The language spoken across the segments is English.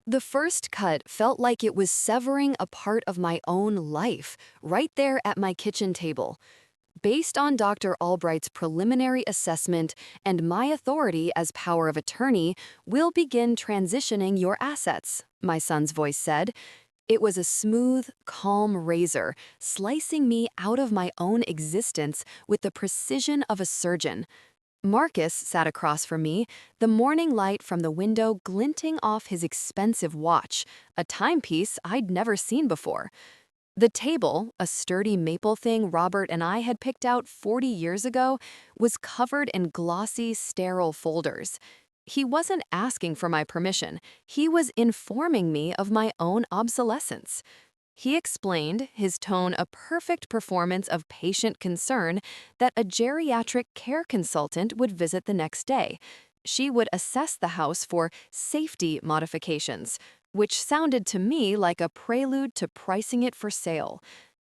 The first cut felt like it was severing a part of my own life, right there at my kitchen table. Based on Dr. Albright's preliminary assessment and my authority as power of attorney, we'll begin transitioning your assets, my son's voice said. It was a smooth, calm razor, slicing me out of my own existence with the precision of a surgeon. Marcus sat across from me, the morning light from the window glinting off his expensive watch, a timepiece I'd never seen before. The table, a sturdy maple thing Robert and I had picked out 40 years ago, was covered in glossy, sterile folders. He wasn't asking for my permission. He was informing me of my own obsolescence. He explained, his tone a perfect performance of patient concern, that a geriatric care consultant would visit the next day. She would assess the house for safety modifications, which sounded to me like a prelude to pricing it for sale.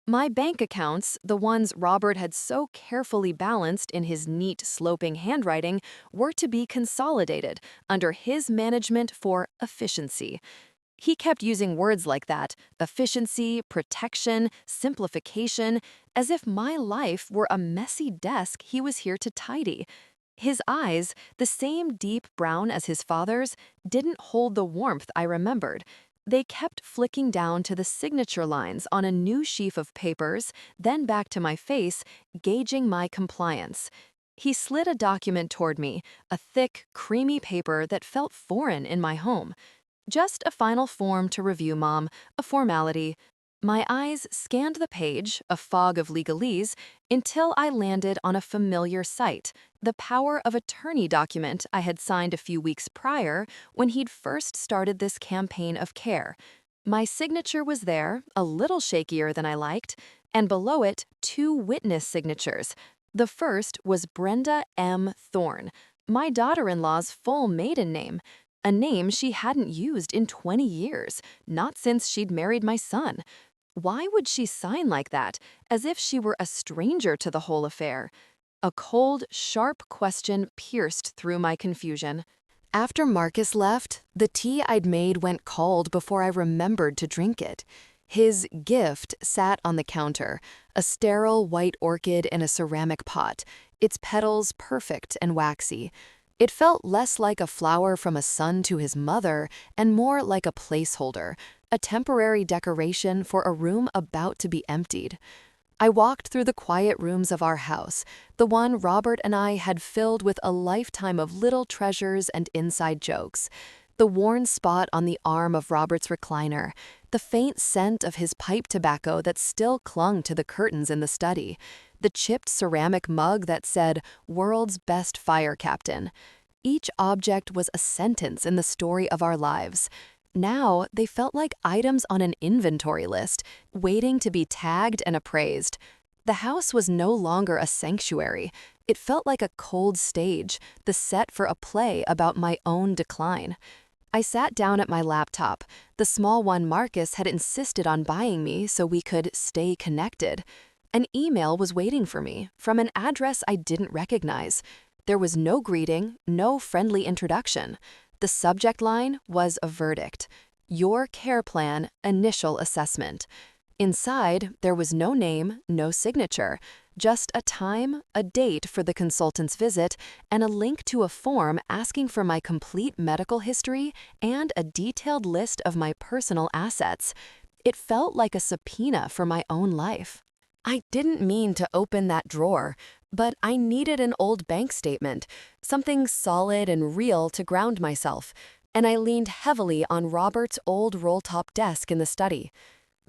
My bank accounts, the ones Robert had so carefully balanced in his neat, sloping handwriting, were to be consolidated under his management for efficiency. He kept using words like that: efficiency, protection, simplification, as if my life were a messy desk he was here to tidy. His eyes, the same deep brown as his father's, didn't hold the warmth I remembered. They kept flicking down to the signature lines on a new sheaf of papers, then back to my face, gauging my compliance. He slid a document toward me, a thick, creamy paper that felt foreign in my home. Just a final form to review, Mom, a formality. My eyes scanned the page, a fog of legalese, until I landed on a familiar sight, the power of attorney document I had signed a few weeks prior when he'd first started this campaign of care. My signature was there, a little shakier than I liked, and below it, two witness signatures. The first was Brenda M. Thorne, my daughter-in-law's full maiden name, a name she hadn't used in 20 years, not since she'd married my son. Why would she sign like that, as if she were a stranger to the whole affair? A cold, sharp question pierced through my confusion. After Marcus left, the tea I'd made went cold before I remembered to drink it. His gift sat on the counter, a sterile white orchid in a ceramic pot, its petals perfect and waxy. It felt less like a flower from a son to his mother and more like a placeholder, a temporary decoration for a room about to be emptied. I walked through the quiet rooms of our house, the one Robert and I had filled with a lifetime of little treasures and inside jokes. The worn spot on the arm of Robert's recliner, the faint scent of his pipe tobacco that still clung to the curtains in the study, the chipped ceramic mug that said, "World's Best Fire Captain." Each object was a sentence in the story of our lives. Now they felt like items on an inventory list, waiting to be tagged and appraised. The house was no longer a sanctuary. It felt like a cold stage, the set for a play about my own decline. I sat down at my laptop, the small one Marcus had insisted on buying me so we could stay connected. An email was waiting for me from an address I didn't recognize. There was no greeting, no friendly introduction. The subject line was a verdict: "Your care plan, initial assessment." Inside, there was no name, no signature, just a time, a date for the consultant's visit, and a link to a form asking for my complete medical history and a detailed list of my personal assets. It felt like a subpoena for my own life. I didn't mean to open that drawer, but I needed an old bank statement, something solid and real to ground myself, and I leaned heavily on Robert's old roll-top desk in the study.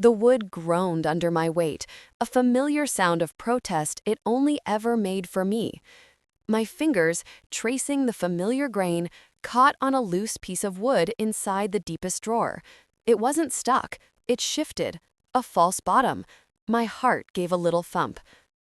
The wood groaned under my weight, a familiar sound of protest it only ever made for me. My fingers, tracing the familiar grain, caught on a loose piece of wood inside the deepest drawer. It wasn't stuck, it shifted. A false bottom. My heart gave a little thump.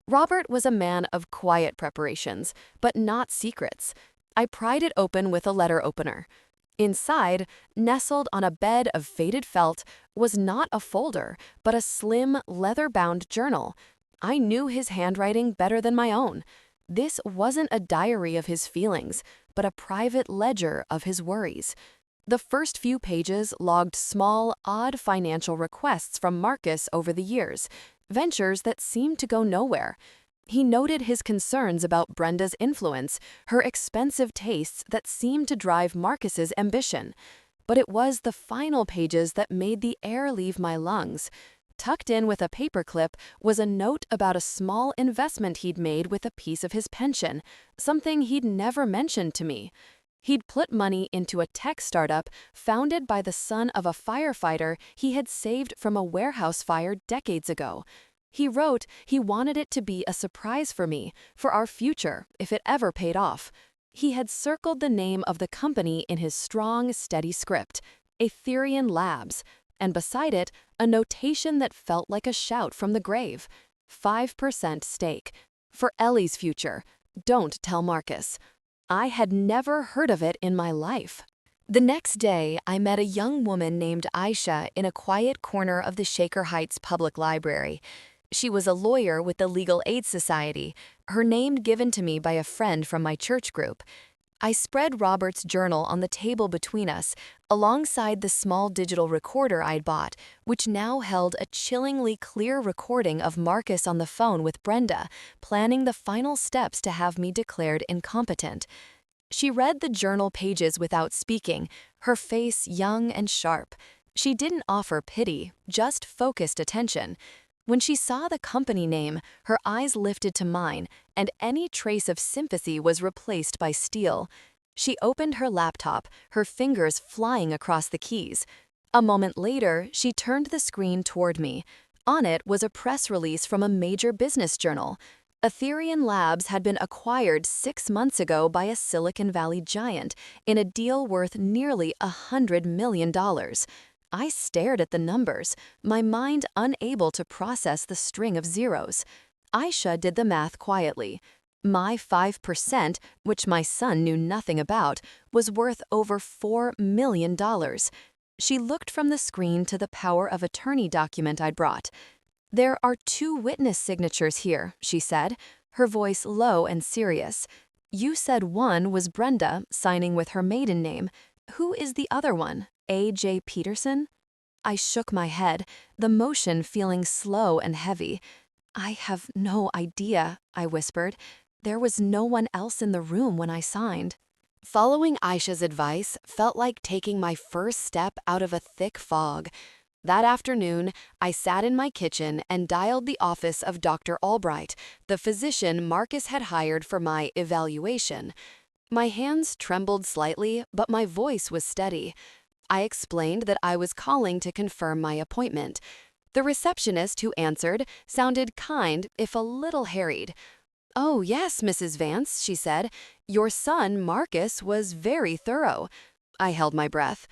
Robert was a man of quiet preparations, but not secrets. I pried it open with a letter opener. Inside, nestled on a bed of faded felt, was not a folder, but a slim, leather-bound journal. I knew his handwriting better than my own. This wasn't a diary of his feelings, but a private ledger of his worries. The first few pages logged small, odd financial requests from Marcus over the years, ventures that seemed to go nowhere. He noted his concerns about Brenda's influence, her expensive tastes that seemed to drive Marcus's ambition. But it was the final pages that made the air leave my lungs. Tucked in with a paperclip was a note about a small investment he'd made with a piece of his pension, something he'd never mentioned to me. He'd put money into a tech startup founded by the son of a firefighter he had saved from a warehouse fire decades ago. He wrote he wanted it to be a surprise for me, for our future, if it ever paid off. He had circled the name of the company in his strong, steady script, Etherian Labs, and beside it, a notation that felt like a shout from the grave. 5% stake. For Ellie's future. Don't tell Marcus. I had never heard of it in my life. The next day, I met a young woman named Aisha in a quiet corner of the Shaker Heights Public Library. She was a lawyer with the Legal Aid Society, her name given to me by a friend from my church group. I spread Robert's journal on the table between us, alongside the small digital recorder I'd bought, which now held a chillingly clear recording of Marcus on the phone with Brenda, planning the final steps to have me declared incompetent. She read the journal pages without speaking, her face young and sharp. She didn't offer pity, just focused attention. When she saw the company name, her eyes lifted to mine, and any trace of sympathy was replaced by steel. She opened her laptop, her fingers flying across the keys. A moment later, she turned the screen toward me. On it was a press release from a major business journal. Etherian Labs had been acquired 6 months ago by a Silicon Valley giant in a deal worth nearly $100 million. I stared at the numbers, my mind unable to process the string of zeros. Aisha did the math quietly. My 5%, which my son knew nothing about, was worth over $4 million. She looked from the screen to the power of attorney document I'd brought. "There are 2 witness signatures here," she said, her voice low and serious. "You said one was Brenda, signing with her maiden name. Who is the other one? A.J. Peterson?" I shook my head, the motion feeling slow and heavy. "I have no idea," I whispered. "There was no one else in the room when I signed." Following Aisha's advice felt like taking my first step out of a thick fog. That afternoon, I sat in my kitchen and dialed the office of Dr. Albright, the physician Marcus had hired for my evaluation. My hands trembled slightly, but my voice was steady. I explained that I was calling to confirm my appointment. The receptionist who answered sounded kind, if a little harried. "Oh, yes, Mrs. Vance," she said. "Your son, Marcus, was very thorough." I held my breath.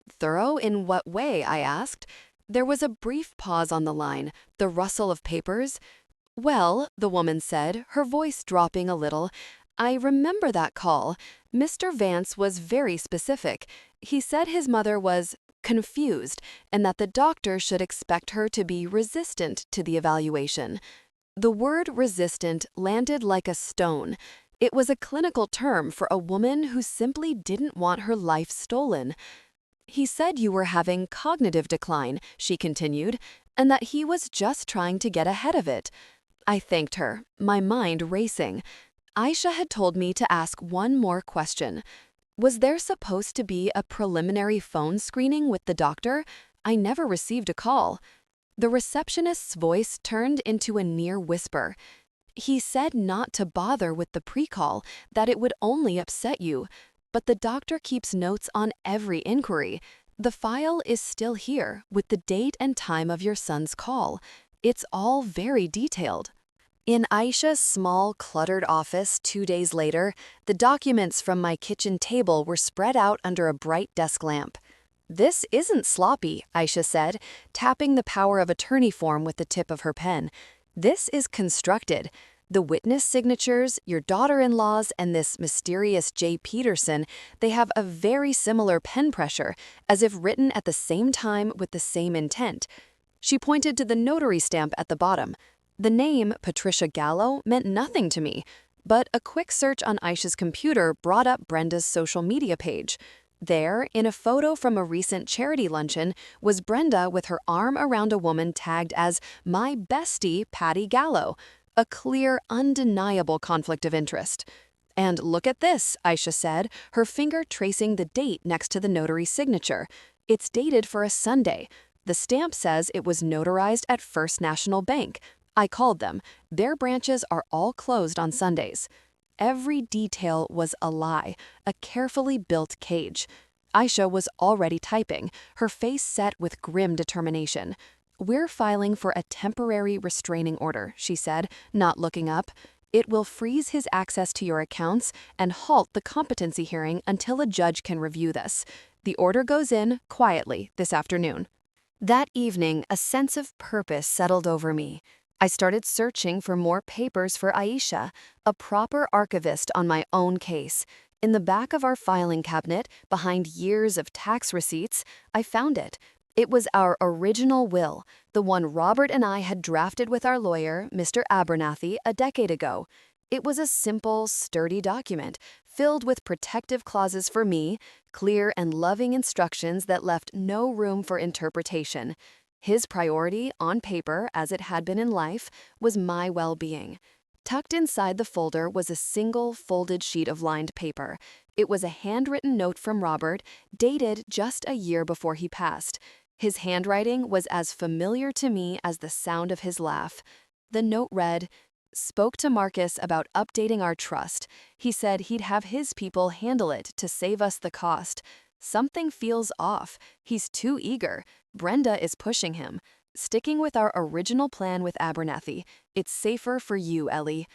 "Thorough in what way?" I asked. There was a brief pause on the line, the rustle of papers. "Well," the woman said, her voice dropping a little, "I remember that call. Mr. Vance was very specific. He said his mother was confused and that the doctor should expect her to be resistant to the evaluation." The word resistant landed like a stone. It was a clinical term for a woman who simply didn't want her life stolen. "He said you were having cognitive decline," she continued, "and that he was just trying to get ahead of it." I thanked her, my mind racing. Aisha had told me to ask one more question. Was there supposed to be a preliminary phone screening with the doctor? I never received a call. The receptionist's voice turned into a near whisper. "He said not to bother with the pre-call, that it would only upset you. But the doctor keeps notes on every inquiry. The file is still here, with the date and time of your son's call. It's all very detailed." In Aisha's small, cluttered office 2 days later, the documents from my kitchen table were spread out under a bright desk lamp. "This isn't sloppy," Aisha said, tapping the power of attorney form with the tip of her pen. "This is constructed. The witness signatures, your daughter-in-law's, and this mysterious J. Peterson, they have a very similar pen pressure, as if written at the same time with the same intent." She pointed to the notary stamp at the bottom. The name, Patricia Gallo, meant nothing to me, but a quick search on Aisha's computer brought up Brenda's social media page. There, in a photo from a recent charity luncheon, was Brenda with her arm around a woman tagged as my bestie Patty Gallo, a clear, undeniable conflict of interest. And look at this, Aisha said, her finger tracing the date next to the notary's signature. It's dated for a Sunday. The stamp says it was notarized at First National Bank. I called them. Their branches are all closed on Sundays. Every detail was a lie, a carefully built cage. Aisha was already typing, her face set with grim determination. "We're filing for a temporary restraining order," she said, not looking up. "It will freeze his access to your accounts and halt the competency hearing until a judge can review this. The order goes in quietly this afternoon." That evening, a sense of purpose settled over me. I started searching for more papers for Aisha, a proper archivist on my own case. In the back of our filing cabinet, behind years of tax receipts, I found it. It was our original will, the one Robert and I had drafted with our lawyer, Mr. Abernathy, a decade ago. It was a simple, sturdy document, filled with protective clauses for me, clear and loving instructions that left no room for interpretation. His priority, on paper as it had been in life, was my well-being. Tucked inside the folder was a single folded sheet of lined paper. It was a handwritten note from Robert, dated just a year before he passed. His handwriting was as familiar to me as the sound of his laugh. The note read, "Spoke to Marcus about updating our trust. He said he'd have his people handle it to save us the cost. Something feels off. He's too eager. Brenda is pushing him. Sticking with our original plan with Abernathy. It's safer for you, Ellie."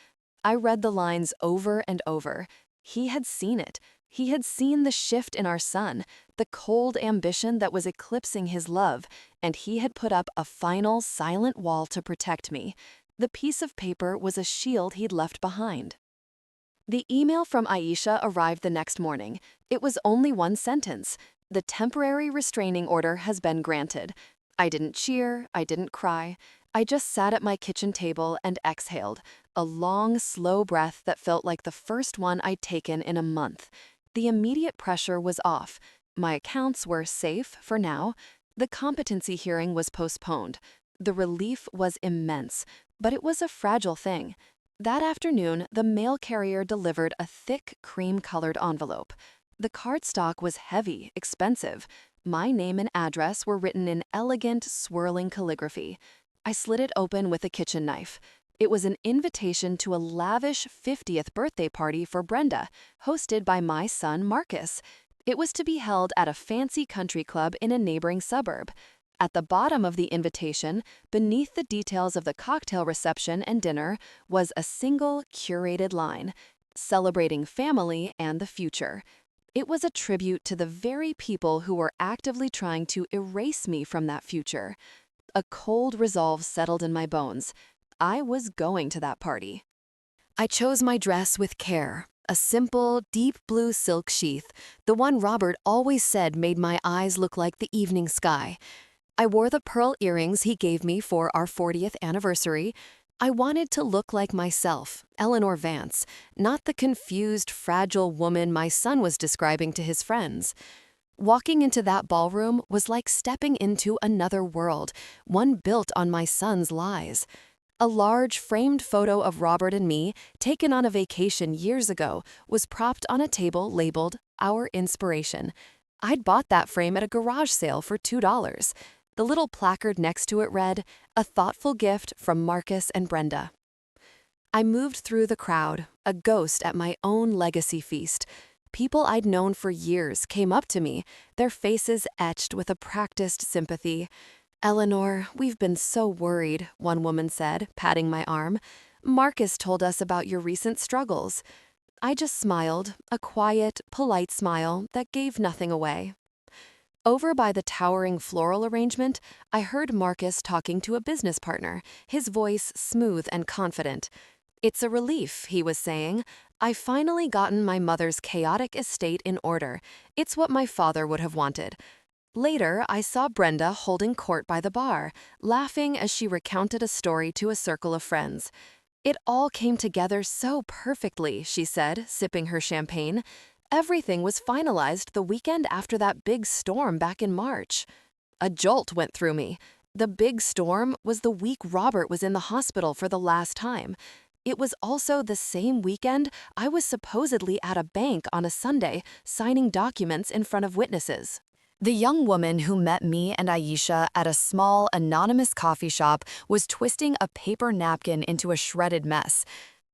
I read the lines over and over. He had seen it. He had seen the shift in our son, the cold ambition that was eclipsing his love, and he had put up a final, silent wall to protect me. The piece of paper was a shield he'd left behind. The email from Aisha arrived the next morning. It was only one sentence. "The temporary restraining order has been granted." I didn't cheer, I didn't cry. I just sat at my kitchen table and exhaled, a long, slow breath that felt like the first one I'd taken in a month. The immediate pressure was off. My accounts were safe for now. The competency hearing was postponed. The relief was immense, but it was a fragile thing. That afternoon, the mail carrier delivered a thick, cream-colored envelope. The cardstock was heavy, expensive. My name and address were written in elegant, swirling calligraphy. I slid it open with a kitchen knife. It was an invitation to a lavish 50th birthday party for Brenda, hosted by my son Marcus. It was to be held at a fancy country club in a neighboring suburb. At the bottom of the invitation, beneath the details of the cocktail reception and dinner, was a single, curated line, "Celebrating family and the future." It was a tribute to the very people who were actively trying to erase me from that future. A cold resolve settled in my bones. I was going to that party. I chose my dress with care, a simple, deep blue silk sheath, the one Robert always said made my eyes look like the evening sky. I wore the pearl earrings he gave me for our 40th anniversary. I wanted to look like myself, Eleanor Vance, not the confused, fragile woman my son was describing to his friends. Walking into that ballroom was like stepping into another world, one built on my son's lies. A large framed photo of Robert and me, taken on a vacation years ago, was propped on a table labeled "Our Inspiration." I'd bought that frame at a garage sale for $2. The little placard next to it read, "A thoughtful gift from Marcus and Brenda." I moved through the crowd, a ghost at my own legacy feast. People I'd known for years came up to me, their faces etched with a practiced sympathy. "Eleanor, we've been so worried," one woman said, patting my arm. "Marcus told us about your recent struggles." I just smiled, a quiet, polite smile that gave nothing away. Over by the towering floral arrangement, I heard Marcus talking to a business partner, his voice smooth and confident. "It's a relief," he was saying. "I've finally gotten my mother's chaotic estate in order. It's what my father would have wanted." Later, I saw Brenda holding court by the bar, laughing as she recounted a story to a circle of friends. "It all came together so perfectly," she said, sipping her champagne. Everything was finalized the weekend after that big storm back in March. A jolt went through me. The big storm was the week Robert was in the hospital for the last time. It was also the same weekend I was supposedly at a bank on a Sunday signing documents in front of witnesses. The young woman who met me and Aisha at a small, anonymous coffee shop was twisting a paper napkin into a shredded mess.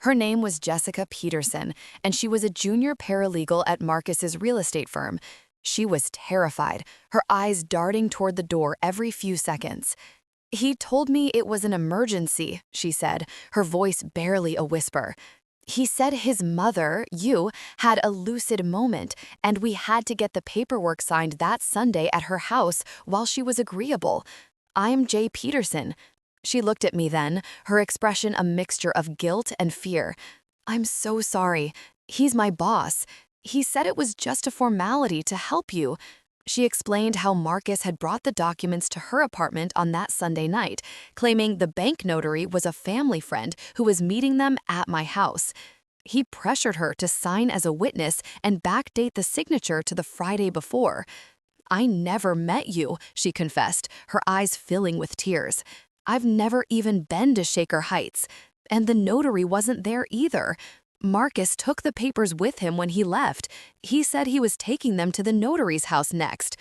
Her name was Jessica Peterson, and she was a junior paralegal at Marcus's real estate firm. She was terrified, her eyes darting toward the door every few seconds. "He told me it was an emergency," she said, her voice barely a whisper. "He said his mother, you, had a lucid moment, and we had to get the paperwork signed that Sunday at her house while she was agreeable. I'm Jay Peterson." She looked at me then, her expression a mixture of guilt and fear. "I'm so sorry. He's my boss. He said it was just a formality to help you." She explained how Marcus had brought the documents to her apartment on that Sunday night, claiming the bank notary was a family friend who was meeting them at my house. He pressured her to sign as a witness and backdate the signature to the Friday before. "I never met you," she confessed, her eyes filling with tears. "I've never even been to Shaker Heights. And the notary wasn't there either. Marcus took the papers with him when he left. He said he was taking them to the notary's house next."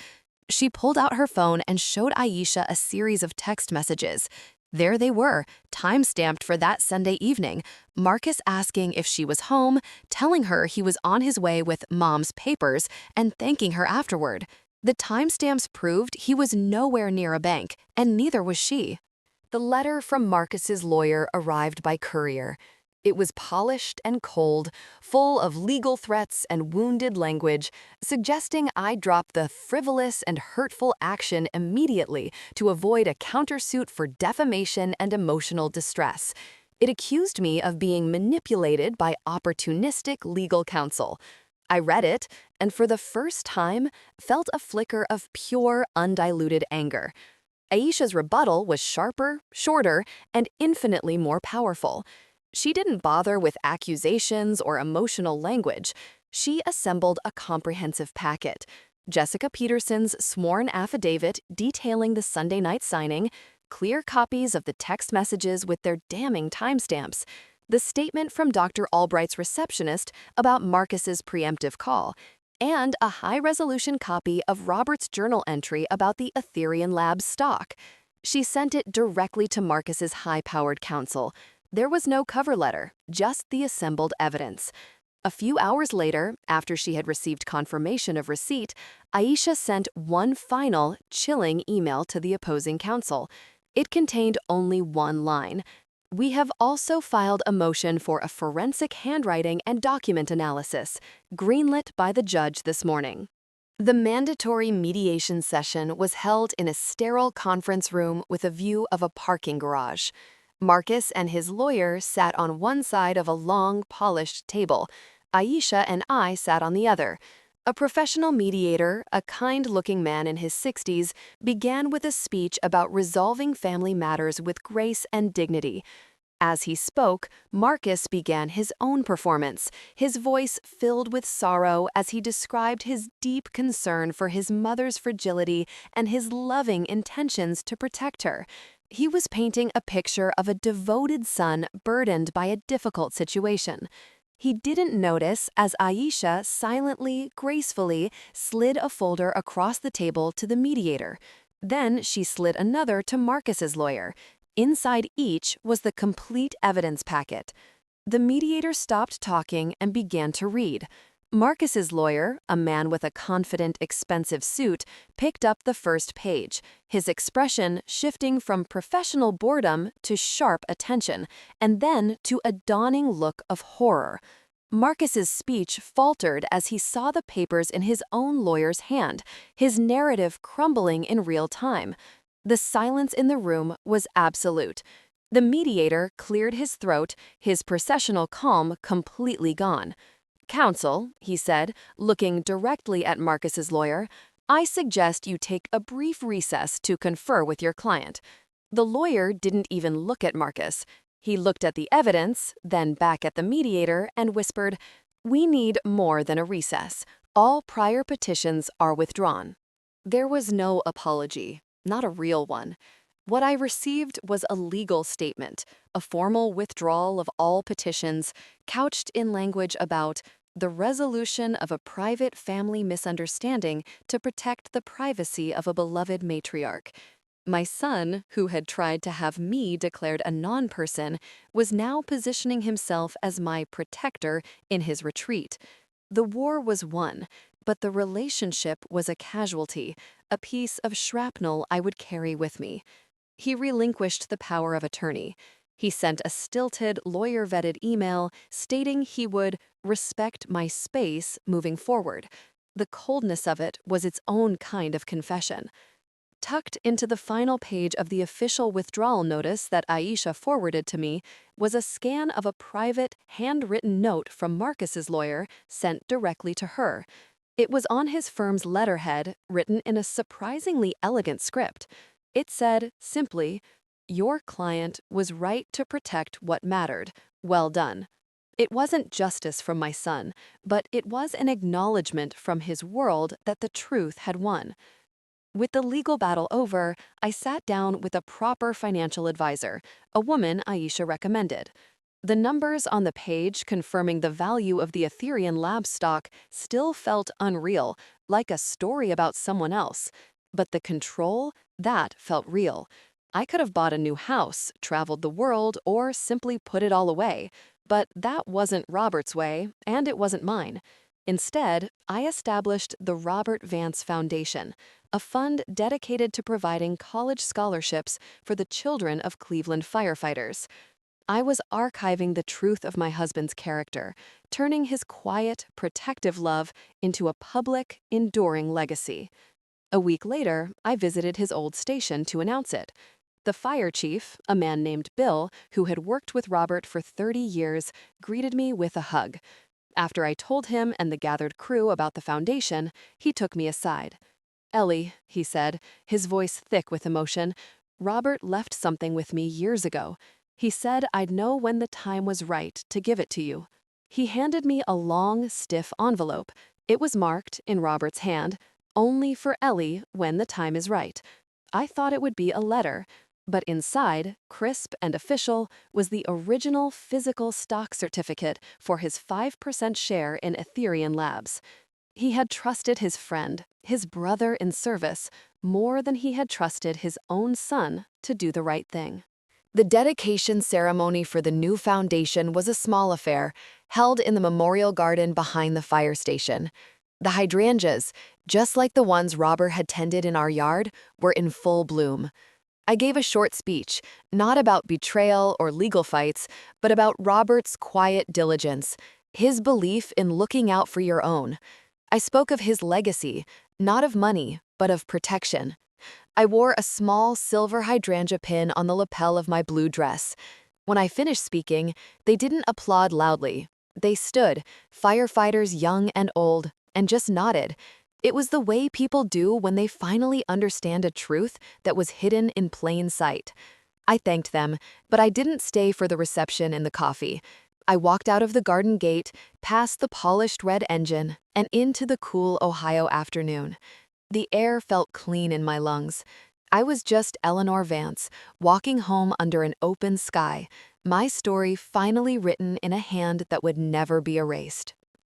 She pulled out her phone and showed Aisha a series of text messages. There they were, time-stamped for that Sunday evening, Marcus asking if she was home, telling her he was on his way with Mom's papers, and thanking her afterward. The timestamps proved he was nowhere near a bank, and neither was she. The letter from Marcus's lawyer arrived by courier. It was polished and cold, full of legal threats and wounded language, suggesting I drop the frivolous and hurtful action immediately to avoid a countersuit for defamation and emotional distress. It accused me of being manipulated by opportunistic legal counsel. I read it, and for the first time, felt a flicker of pure, undiluted anger. Aisha's rebuttal was sharper, shorter, and infinitely more powerful. She didn't bother with accusations or emotional language. She assembled a comprehensive packet. Jessica Peterson's sworn affidavit detailing the Sunday night signing, clear copies of the text messages with their damning timestamps, the statement from Dr. Albright's receptionist about Marcus's preemptive call, and a high-resolution copy of Robert's journal entry about the Ethereum Labs stock. She sent it directly to Marcus's high-powered counsel. There was no cover letter, just the assembled evidence. A few hours later, after she had received confirmation of receipt, Aisha sent one final, chilling email to the opposing counsel. It contained only one line. "We have also filed a motion for a forensic handwriting and document analysis, greenlit by the judge this morning." The mandatory mediation session was held in a sterile conference room with a view of a parking garage. Marcus and his lawyer sat on one side of a long, polished table. Aisha and I sat on the other. A professional mediator, a kind-looking man in his 60s, began with a speech about resolving family matters with grace and dignity. As he spoke, Marcus began his own performance, his voice filled with sorrow as he described his deep concern for his mother's fragility and his loving intentions to protect her. He was painting a picture of a devoted son burdened by a difficult situation. He didn't notice as Aisha silently, gracefully slid a folder across the table to the mediator. Then she slid another to Marcus's lawyer. Inside each was the complete evidence packet. The mediator stopped talking and began to read. Marcus's lawyer, a man with a confident, expensive suit, picked up the first page, his expression shifting from professional boredom to sharp attention, and then to a dawning look of horror. Marcus's speech faltered as he saw the papers in his own lawyer's hand, his narrative crumbling in real time. The silence in the room was absolute. The mediator cleared his throat, his processional calm completely gone. "Counsel," he said, looking directly at Marcus's lawyer, "I suggest you take a brief recess to confer with your client." The lawyer didn't even look at Marcus. He looked at the evidence, then back at the mediator, and whispered, We need more than a recess. All prior petitions are withdrawn. There was no apology, not a real one. What I received was a legal statement, a formal withdrawal of all petitions, couched in language about the resolution of a private family misunderstanding to protect the privacy of a beloved matriarch. My son, who had tried to have me declared a non-person, was now positioning himself as my protector in his retreat. The war was won, but the relationship was a casualty, a piece of shrapnel I would carry with me. He relinquished the power of attorney. He sent a stilted, lawyer-vetted email stating he would respect my space moving forward. The coldness of it was its own kind of confession. Tucked into the final page of the official withdrawal notice that Aisha forwarded to me was a scan of a private, handwritten note from Marcus's lawyer sent directly to her. It was on his firm's letterhead, written in a surprisingly elegant script. It said, simply, "Your client was right to protect what mattered. Well done." It wasn't justice from my son, but it was an acknowledgement from his world that the truth had won. With the legal battle over, I sat down with a proper financial advisor, a woman Aisha recommended. The numbers on the page confirming the value of the Ethereum Labs stock still felt unreal, like a story about someone else. But the control, that felt real. I could have bought a new house, traveled the world, or simply put it all away. But that wasn't Robert's way, and it wasn't mine. Instead, I established the Robert Vance Foundation, a fund dedicated to providing college scholarships for the children of Cleveland firefighters. I was archiving the truth of my husband's character, turning his quiet, protective love into a public, enduring legacy. A week later, I visited his old station to announce it. The fire chief, a man named Bill, who had worked with Robert for 30 years, greeted me with a hug. After I told him and the gathered crew about the foundation, he took me aside. "Ellie," he said, his voice thick with emotion, "Robert left something with me years ago. He said I'd know when the time was right to give it to you." He handed me a long, stiff envelope. It was marked, in Robert's hand, "Only for Ellie when the time is right." I thought it would be a letter, but inside, crisp and official, was the original physical stock certificate for his 5% share in Ethereum Labs. He had trusted his friend, his brother in service, more than he had trusted his own son to do the right thing. The dedication ceremony for the new foundation was a small affair, held in the memorial garden behind the fire station. The hydrangeas, just like the ones Robert had tended in our yard, were in full bloom. I gave a short speech, not about betrayal or legal fights, but about Robert's quiet diligence, his belief in looking out for your own. I spoke of his legacy, not of money, but of protection. I wore a small silver hydrangea pin on the lapel of my blue dress. When I finished speaking, they didn't applaud loudly. They stood, firefighters young and old, and just nodded. It was the way people do when they finally understand a truth that was hidden in plain sight. I thanked them, but I didn't stay for the reception and the coffee. I walked out of the garden gate, past the polished red engine, and into the cool Ohio afternoon. The air felt clean in my lungs. I was just Eleanor Vance, walking home under an open sky, my story finally written in a hand that would never be erased.